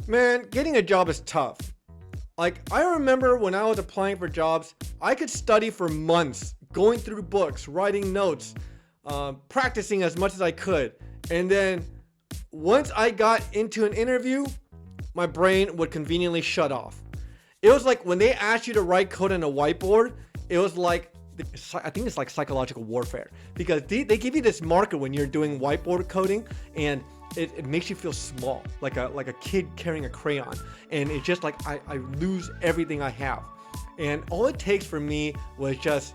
Man, getting a job is tough. Like, I remember when I was applying for jobs, I could study for months, going through books, writing notes, practicing as much as I could. And then once I got into an interview, my brain would conveniently shut off. It was like when they asked you to write code on a whiteboard, it was like, I think it's like psychological warfare, because they give you this marker when you're doing whiteboard coding, and it makes you feel small, like a kid carrying a crayon. And it's just like I lose everything I have. And all it takes for me was just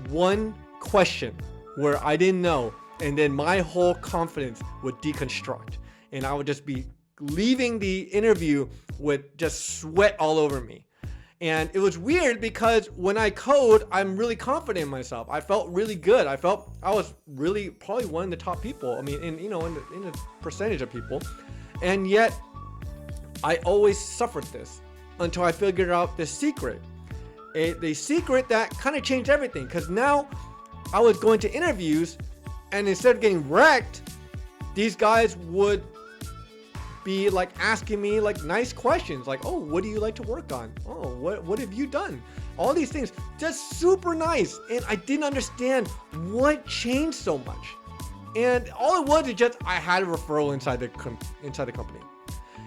one question where I didn't know, and then my whole confidence would deconstruct, and I would just be leaving the interview with just sweat all over me. And it was weird because when I code, I'm really confident in myself. I felt really good. I felt I was really probably one of the top people. I mean, in the percentage of people, and yet I always suffered this until I figured out the secret. The secret that kind of changed everything, because now I was going to interviews, and instead of getting wrecked, these guys would be like asking me like nice questions, like, oh, what do you like to work on? Oh, what have you done? All these things, just super nice. And I didn't understand what changed so much. And all it was is just I had a referral inside the company.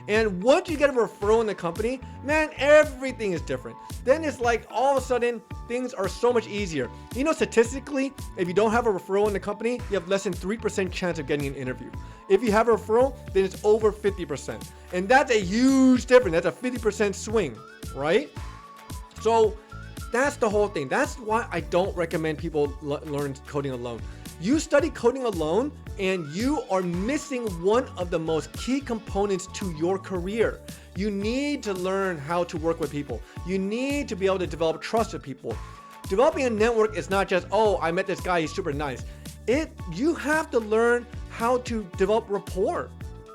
And once you get a referral in the company, man, everything is different. Then it's like all of a sudden things are so much easier. You know, statistically, if you don't have a referral in the company, you have less than 3% chance of getting an interview. If you have a referral, then it's over 50%. And that's a huge difference. That's a 50% swing, right? So that's the whole thing. That's why I don't recommend people learn coding alone. You study coding alone, and you are missing one of the most key components to your career. You need to learn how to work with people. You need to be able to develop trust with people. Developing a network is not just, oh, I met this guy, he's super nice. You have to learn how to develop rapport.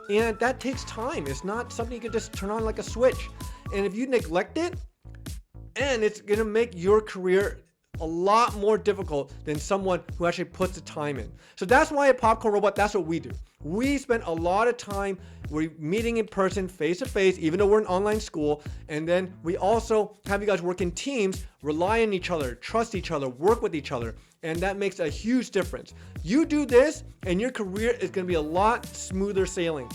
And that takes time. It's not something you can just turn on like a switch. And if you neglect it, and it's gonna make your career a lot more difficult than someone who actually puts the time in. So that's why at Popcorn Robot, that's what we do. We spend a lot of time, we're meeting in person, face to face, even though we're in online school. And then we also have you guys work in teams, rely on each other, trust each other, work with each other. And that makes a huge difference. You do this and your career is gonna be a lot smoother sailing.